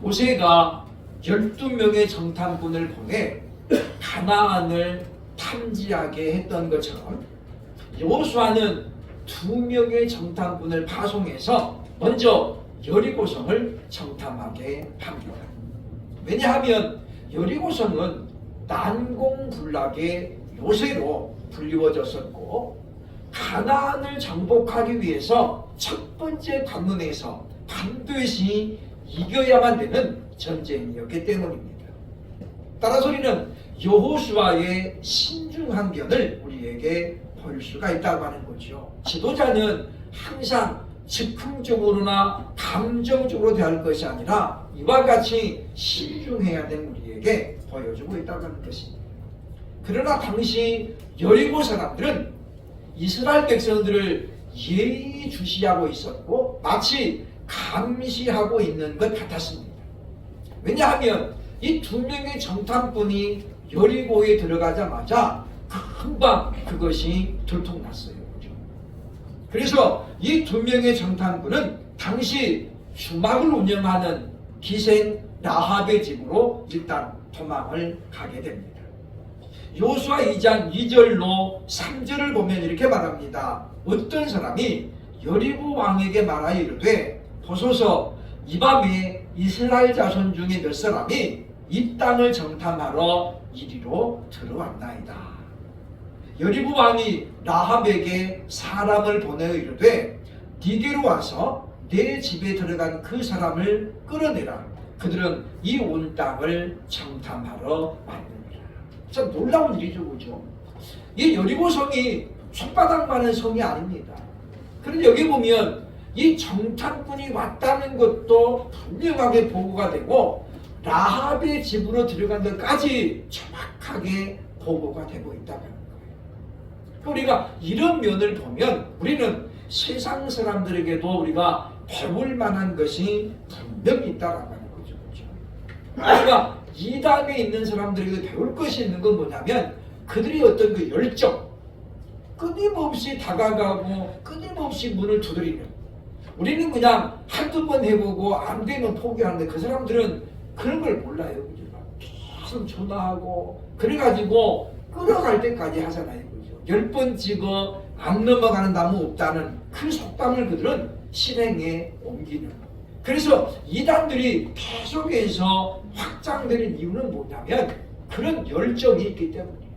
모세가 12명의 정탐꾼을 보내 가나안을 탐지하게 했던 것처럼 여호수아는 2명의 정탐꾼을 파송해서 먼저 여리고성을 정탐하게 합니다. 왜냐하면 여리고성은 난공불락의 요새로 불리워졌었고 가나안을 정복하기 위해서 첫 번째 관문에서 반드시 이겨야만 되는 전쟁이었기 때문입니다. 따라서 우리는 여호수아의 신중한 견을 우리에게 볼 수가 있다고 하는 거죠. 지도자는 항상 즉흥적으로나 감정적으로 대할 것이 아니라 이와 같이 신중해야 되는 우리에게 보여주고 있다고 하는 것입니다. 그러나 당시 여리고 사람들은 이스라엘 백성들을 예의주시하고 있었고 마치 감시하고 있는 것 같았습니다. 왜냐하면 이 2명의 정탐꾼이 여리고에 들어가자마자 금방 그것이 들통났어요. 그래서 이 2명의 정탐꾼은 당시 주막을 운영하는 기생 라합의 집으로 일단 도망을 가게 됩니다. 여호수아 2장 2절로 3절을 보면 이렇게 말합니다. 어떤 사람이 여리고 왕에게 말하여 이르되 보소서 이 밤에 이스라엘 자손 중에 몇 사람이 이 땅을 정탐하러 이리로 들어왔나이다. 여리고 왕이 라합에게 사람을 보내어 이르되 네게로 와서 내 집에 들어간 그 사람을 끌어내라. 그들은 이 온 땅을 정탐하러 왔느니라. 참 놀라운 일이죠, 그죠? 이 여리고성이 손바닥만한 성이 아닙니다. 그런데 여기 보면 이 정탐꾼이 왔다는 것도 분명하게 보고가 되고 라합의 집으로 들어간 것까지 정확하게 보고가 되고 있다는 거예요. 우리가 이런 면을 보면 우리는 세상 사람들에게도 우리가 배울 만한 것이 분명히 있다라고 하는 거죠. 우리가 이단에 있는 사람들에게 배울 것이 있는 건 뭐냐면 그들이 어떤 그 열정, 끊임없이 다가가고 끊임없이 문을 두드리는, 우리는 그냥 한두 번 해보고 안 되면 포기하는데 그 사람들은 그런 걸 몰라요. 계속 전화하고 그래가지고 끌어갈 때까지 하잖아요. 10번 찍어 안 넘어가는 나무 없다는 그 속담을 그들은 실행에 옮기는. 그래서 이단들이 계속해서 확장되는 이유는 뭐냐면 그런 열정이 있기 때문이에요.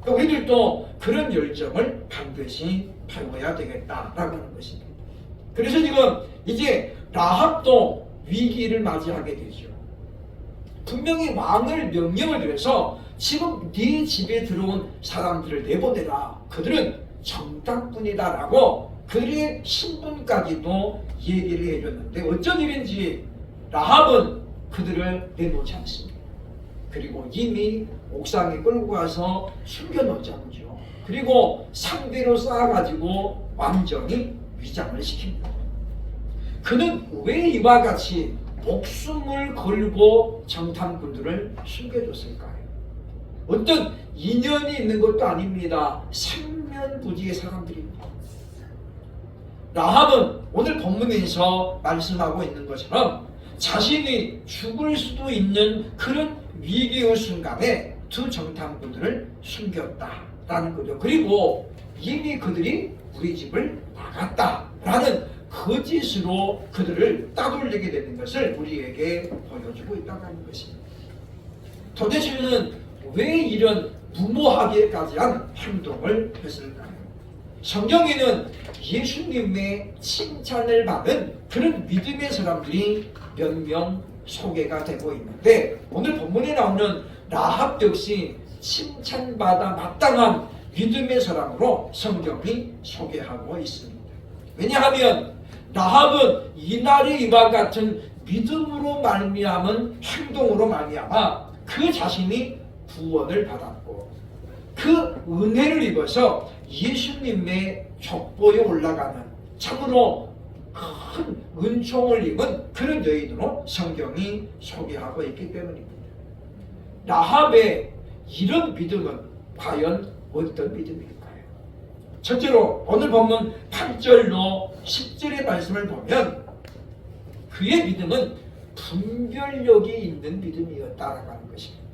우리들도 그런 열정을 반드시 배워야 되겠다라고 하는 것입니다. 그래서 지금 이제 라합도 위기를 맞이하게 되죠. 분명히 왕을 명령을 드려서 지금 네 집에 들어온 사람들을 내보내라. 그들은 정탐꾼이다라고 그들의 신분까지도 얘기를 해줬는데 어쩐 일인지 라합은 그들을 내놓지 않습니다. 그리고 이미 옥상에 끌고 가서 숨겨놓자고죠. 그리고 상대로 쌓아가지고 완전히 위장을 시킵니다. 그는 왜 이와 같이 목숨을 걸고 정탐꾼들을 숨겨줬을까요? 어떤 인연이 있는 것도 아닙니다. 생면부지의 사람들입니다. 라합은 오늘 본문에서 말씀하고 있는 것처럼 자신이 죽을 수도 있는 그런 위기의 순간에 2 정탐꾼들을 숨겼다라는 거죠. 그리고 이미 그들이 우리 집을 나갔다라는 거짓으로 그들을 따돌리게 되는 것을 우리에게 보여주고 있다고 하는 것입니다. 도대체는 왜 이런 무모하게까지 한 행동을 했을까요? 성경에는 예수님의 칭찬을 받은 그런 믿음의 사람들이 몇 명 소개가 되고 있는데 오늘 본문에 나오는 라합 역시 칭찬받아 마땅한 믿음의 사람으로 성경이 소개하고 있습니다. 왜냐하면 라합은 이날의 이와 같은 믿음으로 말미암은 행동으로 말미암아 그 자신이 구원을 받았고 그 은혜를 입어서 예수님의 족보에 올라가는 참으로 큰 은총을 입은 그런 여인으로 성경이 소개하고 있기 때문입니다. 라합의 이런 믿음은 과연 어떤 믿음일까요? 첫째로 오늘 본문 8절로 10절의 말씀을 보면 그의 믿음은 분별력이 있는 믿음이었다라고 하는 것입니다.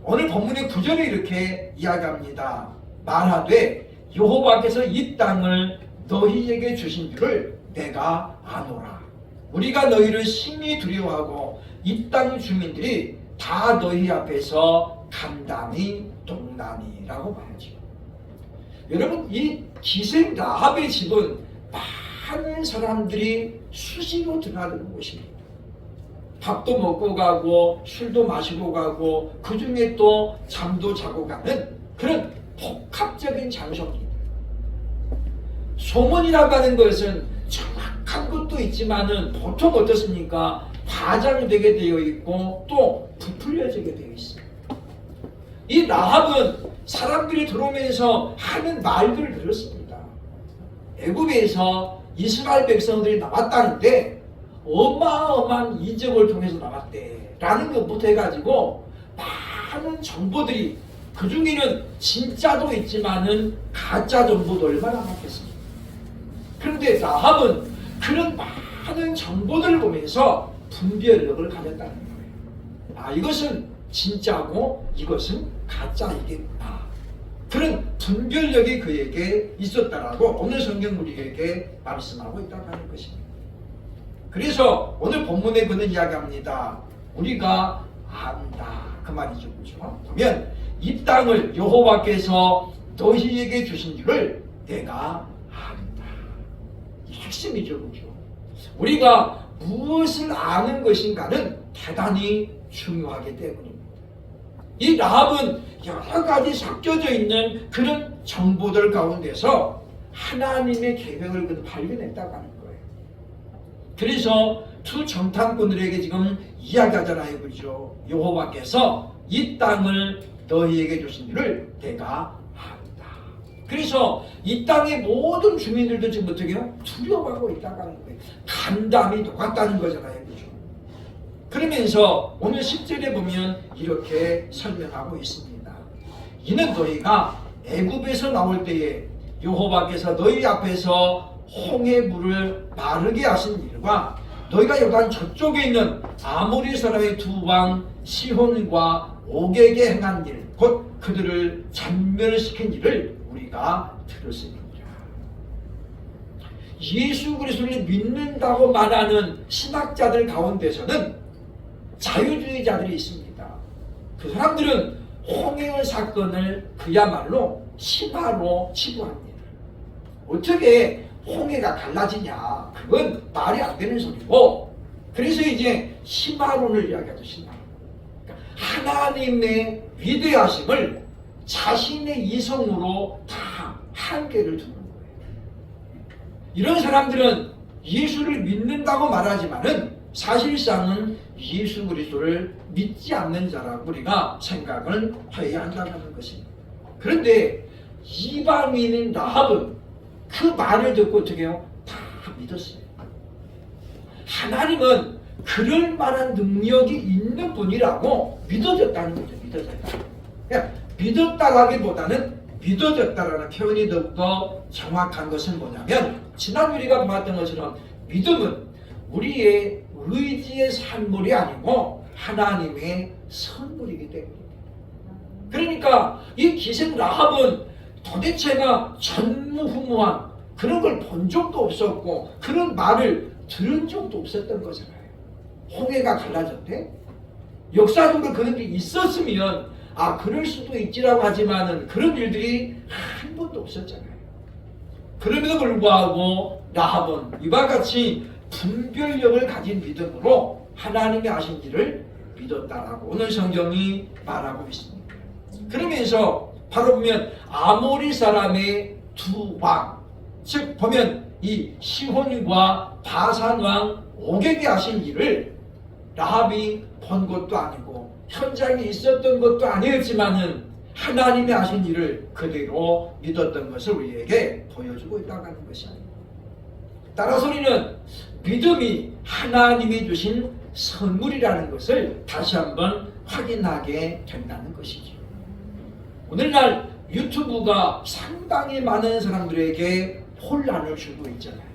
오늘 본문의 구절이 이렇게 이야기합니다. 말하되 여호와께서 이 땅을 너희에게 주신 줄을 내가 아노라. 우리가 너희를 심히 두려워하고 이 땅 주민들이 다 너희 앞에서 간담이 동나니라고 말하죠. 여러분, 이 기생 라합의 집은 많은 사람들이 수시로 들어가는 곳입니다. 밥도 먹고 가고 술도 마시고 가고 그 중에 또 잠도 자고 가는 그런 복합적인 장소입니다. 소문이라고 하는 것은 정확한 것도 있지만은 보통 어떻습니까? 과장되게 되어 있고 또 부풀려지게 되어 있습니다. 이 라합은 사람들이 들어오면서 하는 말들을 들었습니다. 애굽에서 이스라엘 백성들이 나왔다는데 어마어마한 이적을 통해서 나왔대 라는 것부터 해가지고 많은 정보들이, 그 중에는 진짜도 있지만은 가짜 정보도 얼마나 많겠습니까? 그런데 라합은 그런 많은 정보들을 보면서 분별력을 가졌다는 거예요. 이것은 진짜고 이것은 가짜이겠구나. 그런 분별력이 그에게 있었다라고 오늘 성경 우리에게 말씀하고 있다고 하는 것입니다. 그래서 오늘 본문에 그는 이야기합니다. 우리가 안다, 그 말이죠. 그렇죠? 보면 이 땅을 여호와께서 너희에게 주신 줄을 내가 안다. 이 핵심이죠. 그렇죠? 우리가 무엇을 아는 것인가는 대단히 중요하기 때문입니다. 이 라합은 여러 가지 섞여져 있는 그런 정보들 가운데서 하나님의 계획을 그는 발견했다고 하는 거예요. 그래서 두 정탐꾼들에게 지금 이야기하잖아요. 그죠? 여호와께서 이 땅을 너희에게 주신 줄을 내가 안다. 그래서 이 땅의 모든 주민들도 지금 어떻게 해요? 두려워하고 있다고 하는 거예요. 간담이 녹았다는 거잖아요. 그죠? 그러면서 오늘 10절에 보면 이렇게 설명하고 있습니다. 이는 너희가 애굽에서 나올 때에 여호와께서 너희 앞에서 홍해 물을 마르게 하신 일과 너희가 요단 저쪽에 있는 아모리 사람의 두 왕 시혼과 옥에게 행한 일, 곧 그들을 잔멸시킨 일을 우리가 들었습니다. 예수 그리스도를 믿는다고 말하는 신학자들 가운데서는 자유주의자들이 있습니다. 그 사람들은 홍해의 사건을 그야말로 신화로 치부합니다. 어떻게 홍해가 갈라지냐? 그건 말이 안 되는 소리고, 그래서 이제 신화론을 이야기하죠. 신화. 그러니까 하나님의 위대하심을 자신의 이성으로 다 한계를 두는 거예요. 이런 사람들은 예수를 믿는다고 말하지만은 사실상은 예수 그리스도를 믿지 않는 자라고 우리가 생각을 해야 한다는 것입니다. 그런데 이방인인 라합은 그 말을 듣고 어떻게 해요? 다 믿었어요. 하나님은 그럴 만한 능력이 있는 분이라고 믿어졌다는 거죠. 믿어졌다. 그러니까 믿었다라기보다는 믿어졌다라는 표현이 더욱더 정확한 것은 뭐냐면, 지난 우리가 봤던 것처럼 믿음은 우리의 의지의 산물이 아니고 하나님의 선물이기 때문입니다. 그러니까 이 기생 라합은 도대체가 전무후무한 그런 걸 본 적도 없었고 그런 말을 들은 적도 없었던 거잖아요. 홍해가 갈라졌대? 역사적으로 그런 게 있었으면 그럴 수도 있지라고 하지만은 그런 일들이 한 번도 없었잖아요. 그럼에도 불구하고 라합은 이와 같이 분별력을 가진 믿음으로 하나님이 하신 일을 믿었다라고 오늘 성경이 말하고 있습니다. 그러면서 바로 보면 아모리 사람의 두 왕, 즉 보면 이 시혼과 바산 왕 옥에게 하신 일을 라합이 본 것도 아니고 현장에 있었던 것도 아니었지만은 하나님이 하신 일을 그대로 믿었던 것을 우리에게 보여주고 있다고 하는 것입니다. 따라서 우리는 믿음이 하나님이 주신 선물이라는 것을 다시 한번 확인하게 된다는 것이죠. 오늘날 유튜브가 상당히 많은 사람들에게 혼란을 주고 있잖아요.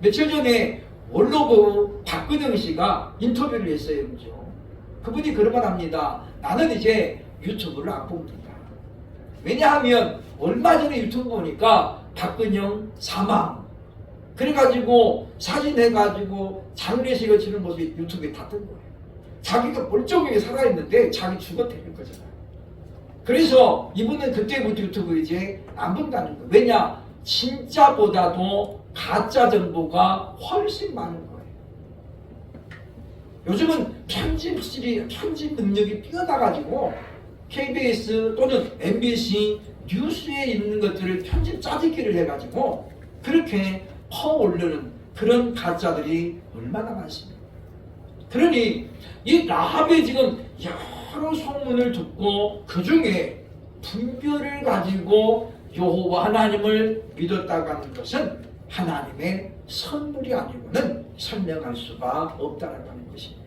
며칠 전에 원로부 박근영 씨가 인터뷰를 했어요. 그죠? 그분이 그런 말 합니다. 나는 이제 유튜브를 안 봅니다. 왜냐하면 얼마 전에 유튜브 보니까 박근영 사망 그래가지고 사진 해가지고 장례식을 치는 모습이 유튜브에 다 뜬 거예요. 자기가 멀쩡하게 살아있는데 자기 죽어대는 거잖아요. 그래서 이분은 그때부터 유튜브 이제 안 본다는 거예요. 왜냐? 진짜보다도 가짜 정보가 훨씬 많은 거예요. 요즘은 편집 능력이 뛰어나가지고 KBS 또는 MBC 뉴스에 있는 것들을 편집 짜집기를 해가지고 그렇게 퍼올르는 그런 가짜들이 얼마나 많습니까? 그러니 이 라합이 지금 여러 소문을 듣고 그 중에 분별을 가지고 여호와 하나님을 믿었다고 하는 것은 하나님의 선물이 아니고는 설명할 수가 없다는 것입니다.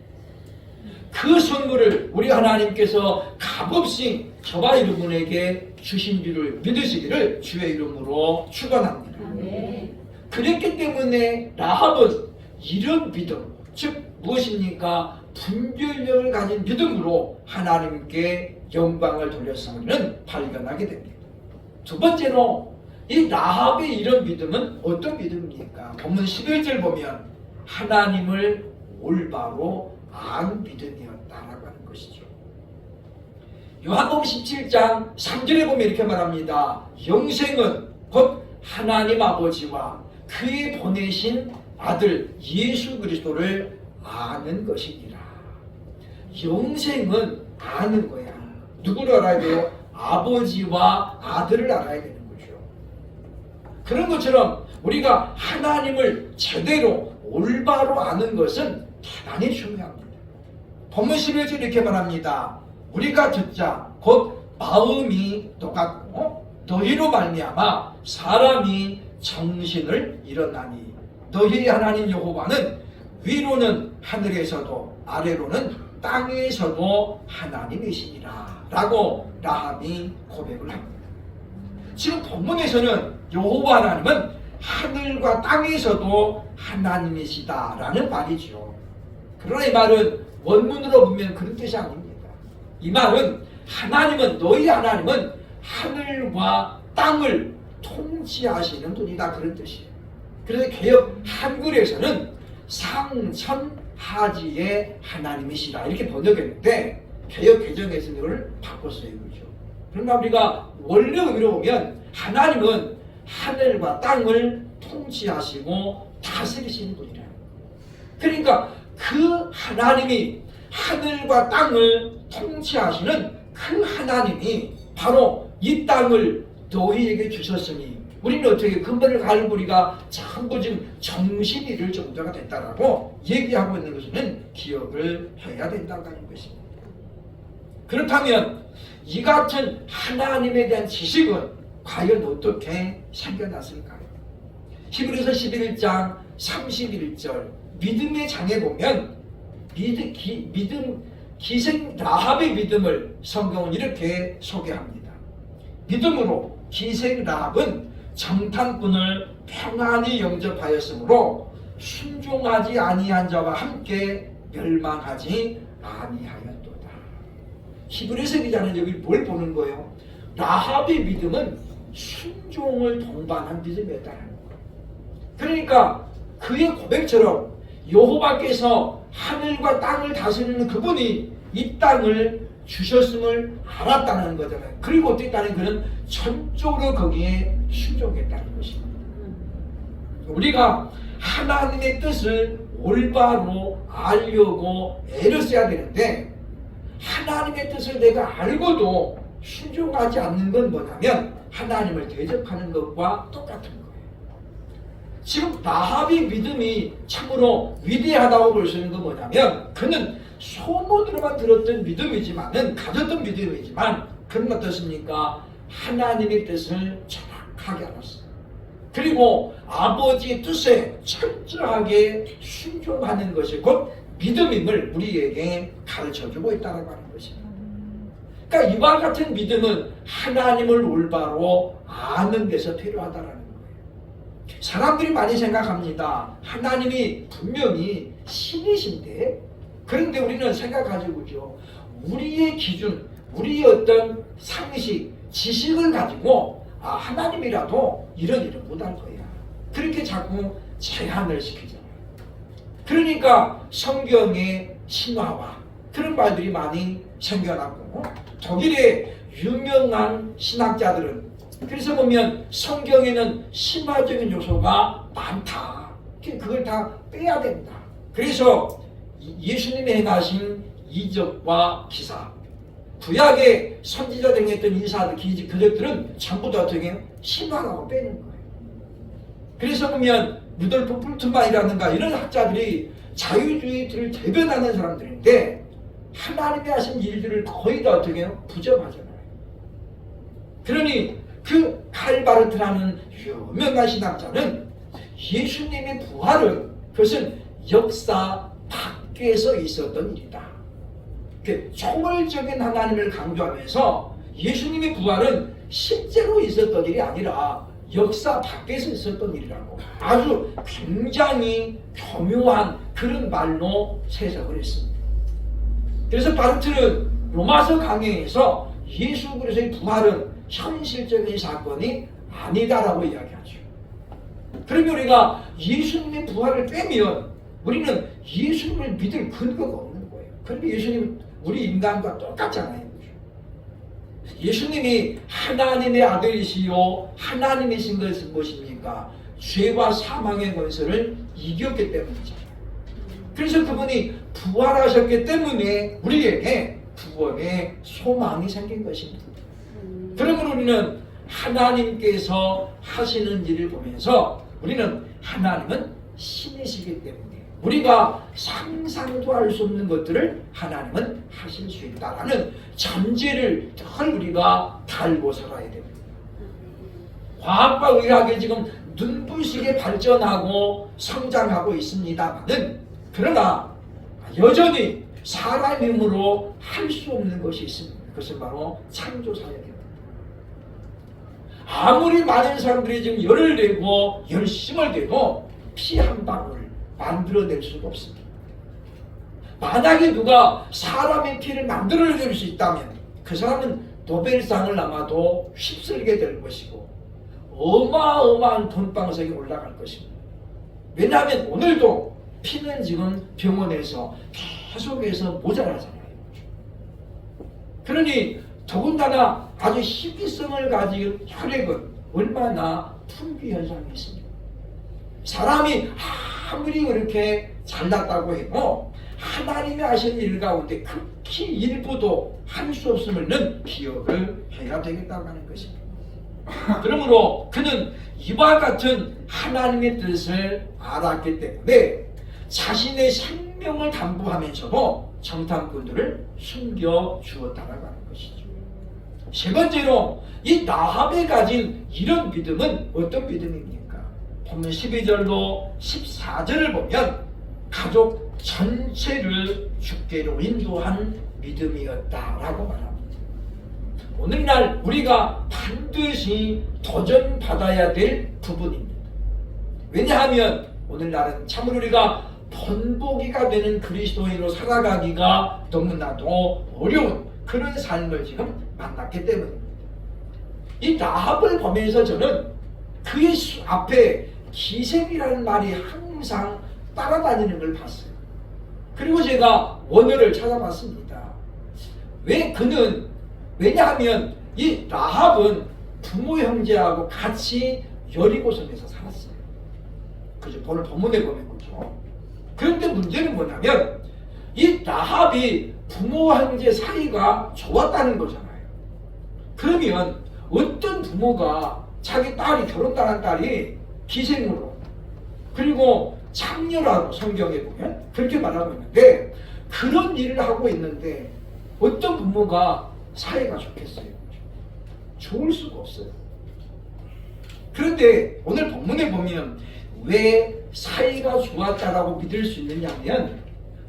그 선물을 우리 하나님께서 값없이 저와 여러분에게 주신 줄을 믿으시기를 주의 이름으로 축원합니다. 그랬기 때문에 라합은 이런 믿음, 즉 무엇입니까? 분별력을 가진 믿음으로 하나님께 영광을 돌렸음을 발견하게 됩니다. 두 번째로 이 라합의 이런 믿음은 어떤 믿음입니까? 본문 11절 보면 하나님을 올바로 안 믿음이었다라고 하는 것이죠. 요한복음 17장 3절에 보면 이렇게 말합니다. 영생은 곧 하나님 아버지와 그의 보내신 아들 예수 그리스도를 아는 것이니라. 영생은 아는 거야. 누구를 알아야 돼요? 아버지와 아들을 알아야 되는 거죠. 그런 것처럼 우리가 하나님을 제대로 올바로 아는 것은 대단히 중요합니다. 본문 11절 이렇게 말합니다. 우리가 듣자 곧 마음이 똑같고 너희로 말미암아 사람이 정신을 잃었나니 너희 하나님 여호와는 위로는 하늘에서도 아래로는 땅에서도 하나님이시니라 라고 라합이 고백을 합니다. 지금 본문에서는 여호와 하나님은 하늘과 땅에서도 하나님이시다 라는 말이죠. 그러나 이 말은 원문으로 보면 그런 뜻이 아닙니다. 이 말은 하나님은 너희 하나님은 하늘과 땅을 통치하시는 분이다 그런 뜻이에요. 그래서 개역 한글에서는 상천하지의 하나님이시다 이렇게 번역했는데 개역 개정에서는 이걸 바꿨어요. 그렇죠? 그러나 우리가 원래 의미로 보면 하나님은 하늘과 땅을 통치하시고 다스리시는 분이라. 그러니까 그 하나님이 하늘과 땅을 통치하시는 그 하나님이 바로 이 땅을 너희에게 주셨으니 우리는 어떻게 근본을 가는 우리가 전부 지금 정신이 잃을 정도가 됐다라고 얘기하고 있는 것은 기억을 해야 된다고 하는 것입니다. 그렇다면 이 같은 하나님에 대한 지식은 과연 어떻게 생겨났을까요? 히브리서 11장 31절 믿음의 장에 보면 기생 라합의 믿음을 성경은 이렇게 소개합니다. 믿음으로 기생 라합은 정탐꾼을 평안히 영접하였으므로 순종하지 아니한 자와 함께 멸망하지 아니하였도다. 히브리서 기자는 여기 뭘 보는 거예요? 라합의 믿음은 순종을 동반한 믿음이었다는 거예요. 그러니까 그의 고백처럼 여호와께서 하늘과 땅을 다스리는 그분이 이 땅을 주셨음을 알았다는 거잖아요. 그리고 어땠다는 그는 전적으로 거기에 순종했다는 것입니다. 우리가 하나님의 뜻을 올바로 알려고 애를 써야 되는데 하나님의 뜻을 내가 알고도 순종하지 않는 건 뭐냐면 하나님을 대적하는 것과 똑같은 거예요. 지금 라합의 믿음이 참으로 위대하다고 볼 수 있는 건 뭐냐면 그는 소문으로만 들었던 믿음이지만은 가졌던 믿음이지만 그는 어떻습니까? 하나님의 뜻을 정확하게 알았어요. 그리고 아버지의 뜻에 철저하게 순종하는 것이 곧 믿음임을 우리에게 가르쳐주고 있다는 것입니다. 그러니까 이와 같은 믿음은 하나님을 올바로 아는 데서 필요하다는 거예요. 사람들이 많이 생각합니다. 하나님이 분명히 신이신데, 그런데 우리는 생각하죠. 우리의 기준, 우리의 어떤 상식, 지식을 가지고 하나님이라도 이런 일을 못할 거야. 그렇게 자꾸 제한을 시키잖아요. 그러니까 성경의 신화와 그런 말들이 많이 생겨났고, 독일의 유명한 신학자들은 그래서 보면 성경에는 신화적인 요소가 많다. 그걸 다 빼야 된다. 그래서 예수님이 행하신 이적과 기사, 구약의 선지자들이 했던 인사들, 기적, 그것들은 전부 다 어떻게 신화라고 빼는 거예요. 그래서 보면 루돌프 풀트만이라든가 이런 학자들이 자유주의들을 대변하는 사람들인데 하나님이 하신 일들을 거의 다 어떻게 해요? 부정하잖아요. 그러니 그 칼바르트라는 유명한 신학자는 예수님의 부활은 그것은 역사 밖에서 있었던 일이다. 초월적인 하나님을 강조하면서 예수님의 부활은 실제로 있었던 일이 아니라 역사 밖에서 있었던 일이라고 아주 굉장히 교묘한 그런 말로 해석을 했습니다. 그래서 바르트는 로마서 강해에서 예수 그리스도의 부활은 현실적인 사건이 아니다라고 이야기하죠. 그러면 우리가 예수님의 부활을 빼면 우리는 예수님을 믿을 근거가 없는 거예요. 그런데 예수님 우리 인간과 똑같잖아요. 예수님이 하나님의 아들이시요 하나님이신 것은 무엇입니까? 죄와 사망의 권세를 이겼기 때문이죠. 그래서 그분이 부활하셨기 때문에 우리에게 구원의 소망이 생긴 것입니다. 그러므로 우리는 하나님께서 하시는 일을 보면서 우리는 하나님은 신이시기 때문에 우리가 상상도 할 수 없는 것들을 하나님은 하실 수 있다라는 전제를 늘 우리가 달고 살아야 됩니다. 과학과 의학이 지금 눈부시게 발전하고 성장하고 있습니다만은 그러나 여전히 사람의 힘으로 할 수 없는 것이 있습니다. 그것은 바로 창조사역입니다. 아무리 많은 사람들이 지금 열을 내고 열심을 내도 피 한 방울 만들어낼 수가 없습니다. 만약에 누가 사람의 피를 만들어낼 수 있다면 그 사람은 노벨상을 아마도 휩쓸게 될 것이고 어마어마한 돈방석에 올라갈 것입니다. 왜냐하면 오늘도 피는 지금 병원에서 계속해서 모자라잖아요. 그러니 더군다나 아주 희귀성을 가진 혈액은 얼마나 풍기 현상이 있습니다. 사람이 아무리 그렇게 잘났다고 해도 하나님이 하신 일 가운데 극히 일부도 할 수 없으면 기억을 해야 되겠다고 하는 것입니다. 그러므로 그는 이와 같은 하나님의 뜻을 알았기 때문에 자신의 생명을 담보하면서도 정탐꾼들을 숨겨주었다고 하는 것이죠. 세 번째로 이 라합이 가진 이런 믿음은 어떤 믿음입니까? 본문 12절로 14절을 보면 가족 전체를 주께로 인도한 믿음이었다라고 말합니다. 오늘날 우리가 반드시 도전받아야 될 부분입니다. 왜냐하면 오늘날은 참으로 우리가 번복이가 되는 그리스도인으로 살아가기가 너무나도 어려운 그런 삶을 지금 만났기 때문입니다. 이 라합을 보면서 저는 그의 앞에 기생이라는 말이 항상 따라다니는 걸 봤어요. 그리고 제가 원어를 찾아봤습니다. 왜냐하면 이 라합은 부모 형제하고 같이 여리고성에서 살았어요. 그죠? 오늘 본문에 보면 그렇죠. 그런데 문제는 뭐냐면 이 라합이 부모 형제 사이가 좋았다는 거잖아요. 그러면 어떤 부모가 자기 딸이 결혼당한 딸이 기생으로 그리고 창녀라고 성경에 보면 그렇게 말하고 있는데 그런 일을 하고 있는데 어떤 부모가 사이가 좋겠어요? 좋을 수가 없어요. 그런데 오늘 본문에 보면 왜 사이가 좋았다라고 믿을 수 있느냐 하면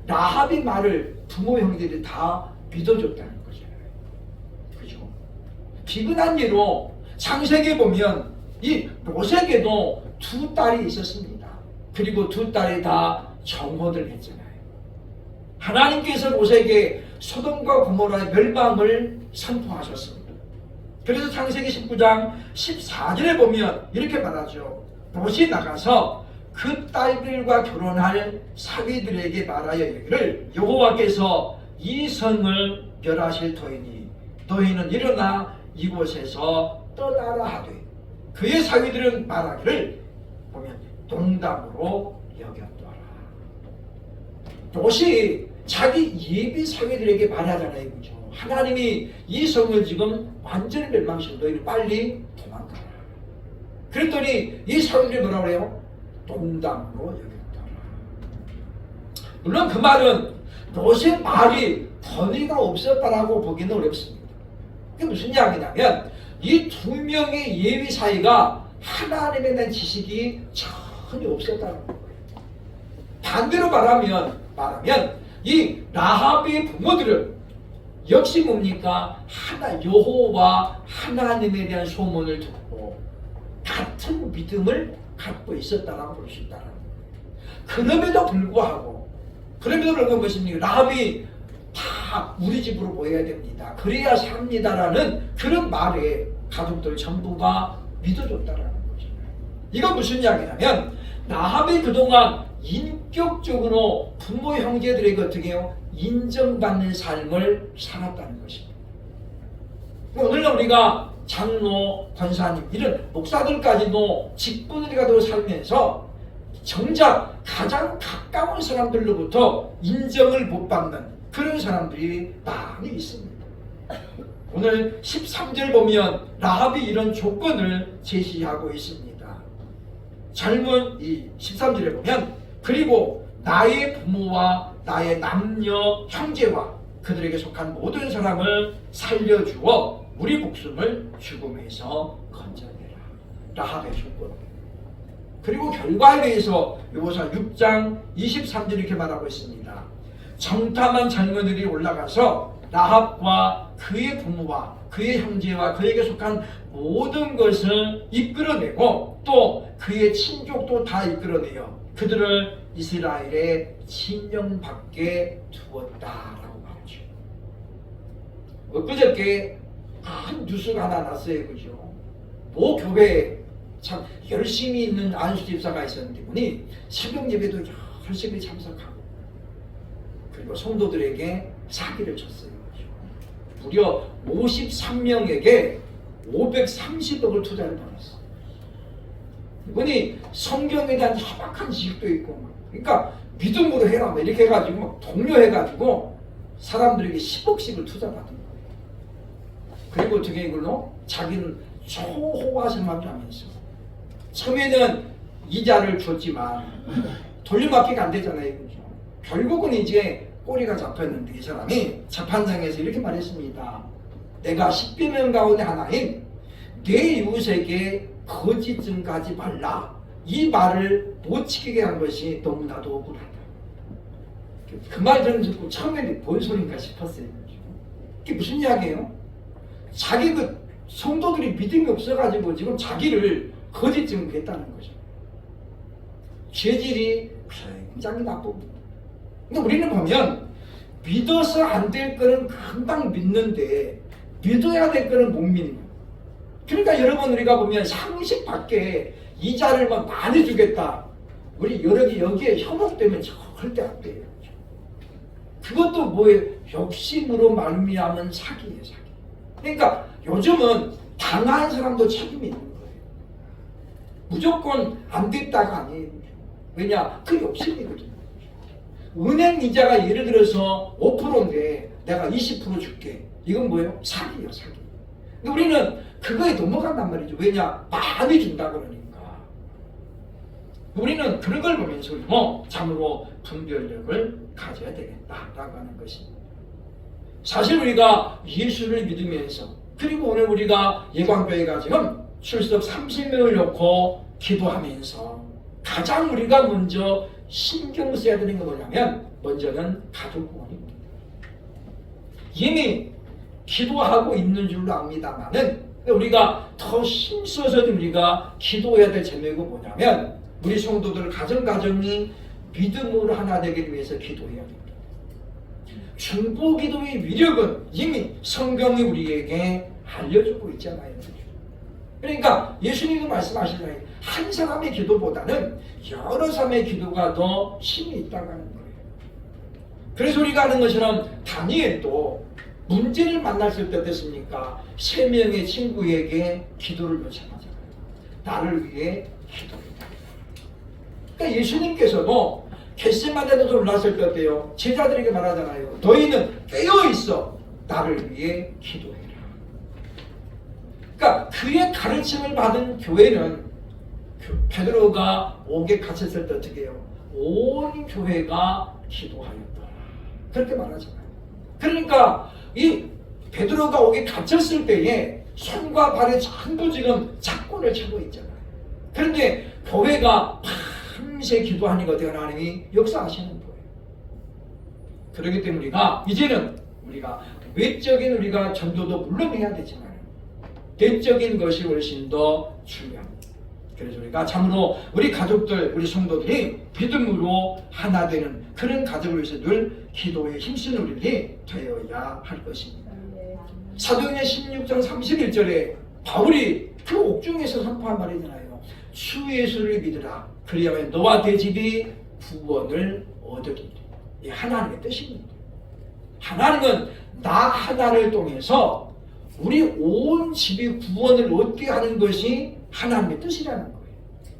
라합의 말을 부모 형제들이 다 믿어줬다는 거잖아요. 그죠? 비근한 예로 창세기에 보면 이 롯에게도 두 딸이 있었습니다. 그리고 두 딸이 다 정혼을 했잖아요. 하나님께서 롯에게 소돔과 고모라의 멸망을 선포하셨습니다. 그래서 창세기 19장 14절에 보면 이렇게 말하죠. 롯이 나가서 그 딸들과 결혼할 사위들에게 말하여 이르기를 여호와께서 이 성을 멸하실 터이니 너희는 일어나 이곳에서 떠나라 하되 그의 사위들은 말하기를 보면 농담으로 여겼더라. 롯이 자기 예비 사위들에게 말하잖아요. 그죠? 하나님이 이 성을 지금 완전히 멸망시켜 너희는 빨리 도망가라. 그랬더니 이 사위들이 뭐라고 그래요? 농담으로 여겼더라. 물론 그 말은 롯의 말이 권위가 없었다라고 보기는 어렵습니다. 그게 무슨 이야기냐면 이 두 명의 예비 사이가 하나님에 대한 지식이 전혀 없었다는 거예요. 반대로 말하면 이 라합의 부모들은 역시 뭡니까? 여호와 하나님에 대한 소문을 듣고 같은 믿음을 갖고 있었다라고 볼 수 있다는 거예요. 그럼에도 불구하고 것입니까? 라합이 다 우리 집으로 모여야 됩니다. 그래야 삽니다라는 그런 말에 가족들 전부가 믿어줬다라는 거죠. 이건 무슨 이야기냐면 라합이 그동안 인격적으로 부모 형제들에게 어떻게 해요? 인정받는 삶을 살았다는 것입니다. 오늘날 우리가 장로, 권사님 이런 목사들까지도 직분을 가지고 살면서 정작 가장 가까운 사람들로부터 인정을 못 받는 그런 사람들이 많이 있습니다. 오늘 13절 보면 라합이 이런 조건을 제시하고 있습니다. 젊은 이 13절에 보면 그리고 나의 부모와 나의 남녀 형제와 그들에게 속한 모든 사람을 살려주어 우리 목숨을 죽음에서 건져내라. 라합의 조건. 그리고 결과에 대해서 여호수아 6장 23절 이렇게 말하고 있습니다. 정탐한 젊은이들이 올라가서 라합과 그의 부모와 그의 형제와 그에게 속한 모든 것을 이끌어내고 또 그의 친족도 다 이끌어내어 그들을 이스라엘의 진영 밖에 두었다라고 말하죠. 엊그저께 큰 뉴스가 하나 났어요. 그죠? 모 교회에 참 열심히 있는 안수 집사가 있었는데 보니 새벽 예배도 열심히 참석하고 그리고 성도들에게 사기를 쳤어요. 무려 53명에게 530억을 투자를 받았어. 이분이 성경에 대한 희박한 지식도 있고, 그러니까 믿음으로 해라 이렇게 해가지고 막 독려해가지고 사람들에게 10억씩을 투자받은 거예요. 그리고 어떻게 이걸로 자기는 초호화 생활을 하면서 처음에는 이자를 줬지만 돌려받기가 안 되잖아요. 그죠? 결국은 이제 꼬리가 잡혔는데 이 사람이 재판장에서 이렇게 말했습니다. 내가 10비명 가운데 하나인 내 이웃에게 거짓 증가하지 말라. 이 말을 못 지키게 한 것이 너무나도 억울하다. 그 말 듣고 처음에는 뭔 소린가 싶었어요. 그게 무슨 이야기예요? 자기 그 성도들이 믿음이 없어가지고 지금 자기를 거짓 증거했다는 거죠. 죄질이 굉장히 나쁩니다. 근데 우리는 보면 믿어서 안 될 거는 금방 믿는데 믿어야 될 거는 못 믿는 거예요. 그러니까 여러분 우리가 보면 상식 밖에 이자를 막 많이 주겠다. 우리 여기에 현혹되면 절대 안 돼요. 그것도 뭐예요? 욕심으로 말미암은 사기예요. 사기. 그러니까 요즘은 당한 사람도 책임이 있는 거예요. 무조건 안 됐다가 아니에요. 왜냐? 그 욕심이거든요. 은행 이자가 예를 들어서 5%인데 내가 20% 줄게. 이건 뭐예요? 사기예요, 사기. 근데 우리는 그거에 넘어간단 말이죠. 왜냐? 많이 준다 그러니까. 우리는 그런 걸 보면서 참으로 분별력을 가져야 되겠다라고 하는 것입니다. 사실 우리가 예수를 믿으면서 그리고 오늘 우리가 예광교회가 지금 출석 30명을 놓고 기도하면서 가장 우리가 먼저 신경 써야 되는 건 뭐냐면 먼저는 가족 구원입니다. 이미 기도하고 있는 줄로 압니다만은 우리가 더 힘써서 우리가 기도해야 될 제목이 뭐냐면 우리 성도들 가정이 믿음으로 하나 되기 위해서 기도해야 됩니다. 중보기도의 위력은 이미 성경이 우리에게 알려주고 있잖아요. 그러니까 예수님도 말씀하시잖아요. 한 사람의 기도보다는 여러 사람의 기도가 더 힘이 있다고 하는 거예요. 그래서 우리가 아는 것처럼 다니엘도 문제를 만났을 때 어땠습니까? 3명의 친구에게 기도를 요청하잖아요. 나를 위해 기도해라. 그러니까 예수님께서도 겟세마네에서 올랐을 때 어때요? 제자들에게 말하잖아요. 너희는 깨어있어. 나를 위해 기도해라. 그러니까 그의 가르침을 받은 교회는 베드로가 옥에 갇혔을 때 어떻게 해요? 온 교회가 기도하였더라. 그렇게 말하잖아요. 그러니까 이 베드로가 옥에 갇혔을 때에 손과 발에 전부 지금 작골을 차고 있잖아요. 그런데 교회가 밤새 기도하니까 어떻게 하나님이 역사하시는 거예요. 그렇기 때문에 이제는 우리가 외적인 우리가 전도도 물론 해야 되지만 내적인 것이 훨씬 더 중요합니다. 그래서 우리가 참으로 우리 가족들, 우리 성도들이 믿음으로 하나 되는 그런 가족을 위해서 늘 기도에 힘쓰는 우리들이 되어야 할 것입니다. 사도행전 16장 31절에 바울이 그 옥중에서 선포한 말이잖아요. 주 예수를 믿으라. 그리하면 너와 네 집이 구원을 얻으리라. 이 하나님의 뜻입니다. 하나님은 나 하나를 통해서 우리 온 집이 구원을 얻게 하는 것이 하나님의 뜻이라는 거예요.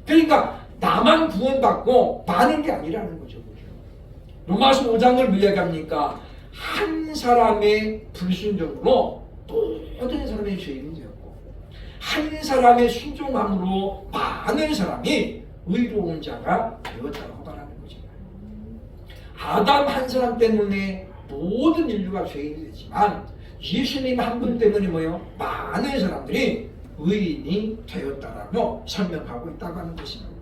그러니까 나만 구원받고 많은 게 아니라는 거죠. 로마서 5장을 왜 얘기합니까? 한 사람의 불순종으로 모든 사람의 죄인이 되었고 한 사람의 순종함으로 많은 사람이 의로운 자가 되었다고 말하는 거죠. 아담 한 사람 때문에 모든 인류가 죄인이 되지만 예수님 한 분 때문에 많은 사람들이 의인이 되었다라고 설명하고 있다고 하는 것입니다.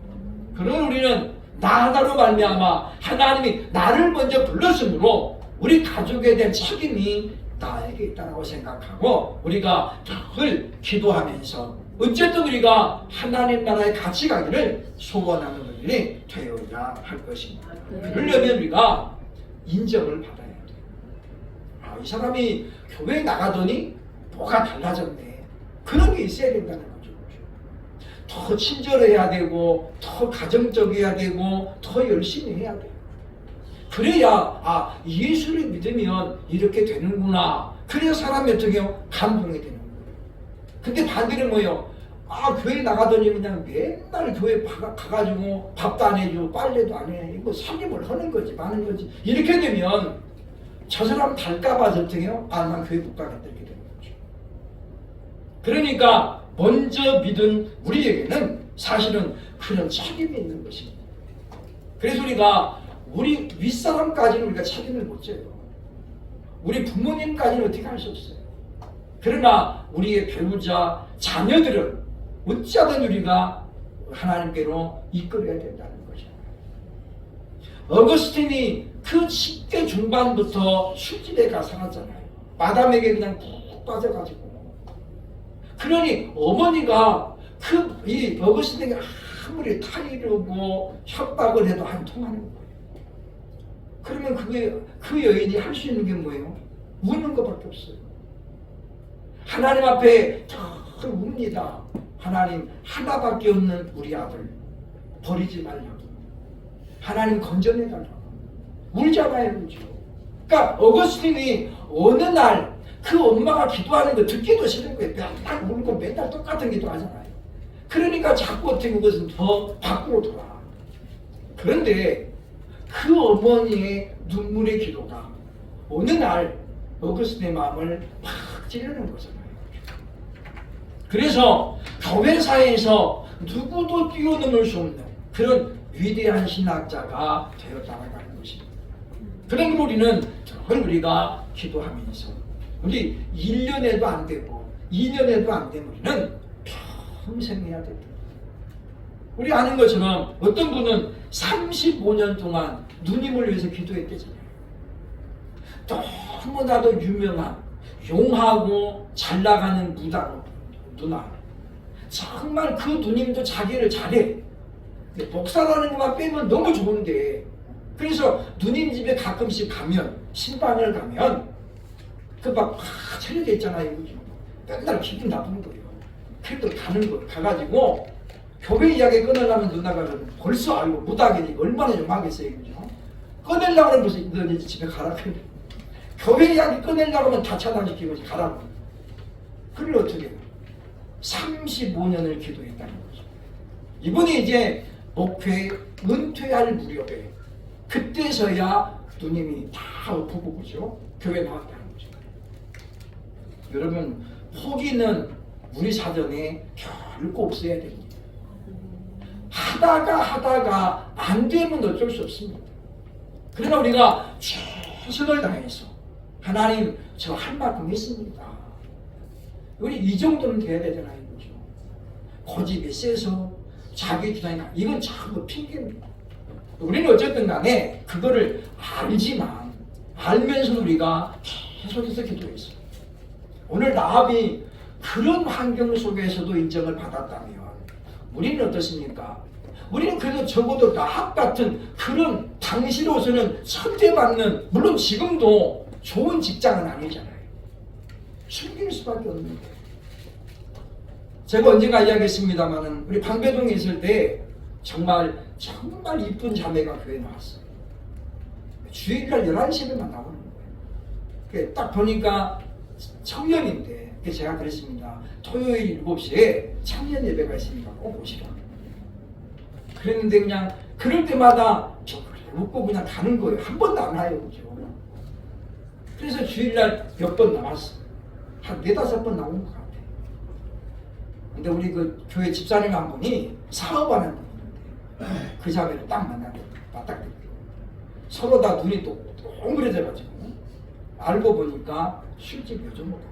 그러면 우리는 나 하나로 말미암아 하나님이 나를 먼저 불렀으므로 우리 가족에 대한 책임이 나에게 있다고 생각하고 우리가 늘 기도하면서 어쨌든 우리가 하나님 나라에 같이 가기를 소원하는 분들이 되어야 할 것입니다. 그러려면 우리가 인정을 받아야 돼요. 이 사람이 교회에 나가더니 뭐가 달라졌네. 그런 게 있어야 된다는 거죠. 더 친절해야 되고 더 가정적이어야 되고 더 열심히 해야 돼요. 그래야 예수를 믿으면 이렇게 되는구나. 그래야 사람이 어떻게 해요? 감동이 되는 거예요. 근데 반대로 교회 나가더니 그냥 맨날 교회 가가지고 밥도 안 해주고 빨래도 안 해. 이거 살림을 하는 거지 많은 거지. 이렇게 되면 저 사람 달까봐 어떻게 해요? 난 교회 못 가겠다 이렇게 되는 거죠. 그러니까 먼저 믿은 우리에게는 사실은 그런 책임이 있는 것입니다. 그래서 우리 윗사람까지는 우리가 책임을 못 져요. 우리 부모님까지는 어떻게 할 수 없어요. 그러나 우리의 배우자, 자녀들은 어찌하든 우리가 하나님께로 이끌어야 된다는 거죠. 어거스틴이 그 10대 중반부터 술집에 가 살았잖아요. 마담에게 그냥 푹 빠져가지고. 그러니 어머니가 이 어거스틴에게 아무리 타이르고 협박을 해도 안 통하는 거예요. 그러면 그 여인이 할 수 있는 게 뭐예요? 우는 것밖에 없어요. 하나님 앞에 늘 웁니다. 하나님 하나밖에 없는 우리 아들 버리지 말라고. 하나님 건져내달라고. 울잖아요. 그렇죠? 그러니까 어거스틴이 어느 날 그 엄마가 기도하는 거 듣기도 싫은 거예요. 맨날 울고 맨날 똑같은 기도하잖아요. 그러니까 자꾸 어떻게 그것은 더 밖으로 돌아. 그런데 그 어머니의 눈물의 기도가 어느 날 어거스틴의 마음을 팍 찌르는 거잖아요. 그래서 교회사에서 누구도 뛰어넘을 수 없는 그런 위대한 신학자가 되었다고 하는 것입니다. 그러므로 우리는 늘 우리가 기도하면서 우리 1년에도 안 되고 2년에도 안 되면 우리는 평생 해야 됩니다. 우리 아는 것처럼 어떤 분은 35년 동안 누님을 위해서 기도했대잖아요. 너무나도 유명한 용하고 잘 나가는 무당 누나. 정말 그 누님도 자기를 잘해. 근데 목사라는 것만 빼면 너무 좋은데, 그래서 누님 집에 가끔씩 가면, 신방을 가면 그막 차려져 있잖아요. 그죠? 맨날 기분 나쁜 거예요. 그래도 가는 거예요. 가가지고 교회 이야기 끊으려면 누나가 벌써 알고 못하겠니 얼마나 좀 하겠어요. 그죠? 꺼내려고 하면 벌써 너 이제 집에 가라. 교회 이야기 꺼내려고 하면 다 차단시키고 가라고. 그걸 어떻게 해요? 35년을 기도했다는 거죠. 이분이 이제 목회 은퇴할 무렵에 그때서야 누님이 다 엎어보고 그죠? 교회 나왔다는 거죠. 여러분, 포기는 우리 사전에 결코 없어야 됩니다. 하다가 안 되면 어쩔 수 없습니다. 그러나 우리가 최선을 다해서 하나님 저 할 만큼 했습니다. 우리 이 정도는 돼야 되잖아요. 그죠? 고집이 세서 자기 주장이나 이건 전부 핑계입니다. 우리는 어쨌든 간에 그거를 알지만 알면서 우리가 계속해서 기도했어요. 오늘 라합이 그런 환경 속에서도 인정을 받았다면 우리는 어떻습니까? 우리는 그래도 적어도 라합 같은 그런 당시로서는 선대받는, 물론 지금도 좋은 직장은 아니잖아요. 숨길 수밖에 없는 거예요. 제가 언젠가 이야기했습니다마는 우리 방배동에 있을 때 정말 이쁜 자매가 교회에 나왔어요. 주일날 11시에만 나오는 거예요. 딱 보니까 청년인데 제가 그랬습니다. 토요일 7시에 청년 예배가 있으니까 꼭 오시라. 그랬는데 그냥 그럴 때마다 저 웃고 그냥 가는 거예요. 한 번도 안 와요. 그죠? 그래서 주일날 몇 번 나왔어요. 한 4-5번 나온 것 같아요. 근데 우리 그 교회 집사님 한 분이 사업하는 분인데 그 자매를 딱 맞닥뜨려요. 서로 다 눈이 동그래져가지고 알고 보니까 술집 여전모가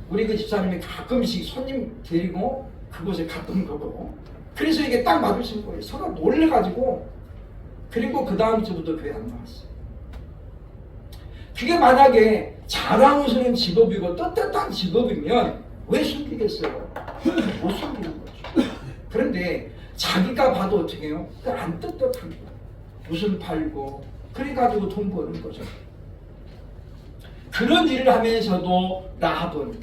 우리 그 집사님이 가끔씩 손님 데리고 그곳에 갔던 거고, 그래서 이게 딱 맞으신 거예요. 서로 놀래가지고. 그리고 그 다음 주부터 교회 안 나왔어요. 그게 만약에 자랑스러운 직업이고 떳떳한 직업이면 왜 숨기겠어요? 못 숨기는 거죠. 그런데 자기가 봐도 어떻게 해요? 안 떳떳한 거예요. 무슨 팔고 그래가지고 돈 버는 거죠. 그런 일을 하면서도 라합은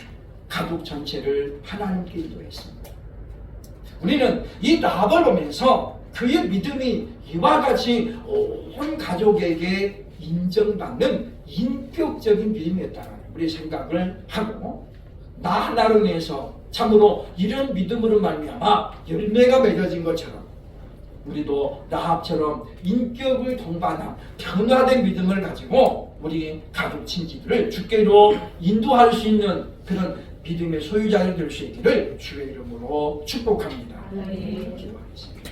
가족 전체를 하나님께 인도했습니다. 우리는 이 라합을 보면서 그의 믿음이 이와 같이 온 가족에게 인정받는 인격적인 믿음이었다는 우리 생각을 하고, 나 하나로 인해서 참으로 이런 믿음으로 말미암아 열매가 맺어진 것처럼 우리도 라합처럼 인격을 동반한 변화된 믿음을 가지고 우리 가족 친지들을 주께로 인도할 수 있는 그런 믿음의 소유자를 될 수 있기를 주의 이름으로 축복합니다. 기도하겠습니다.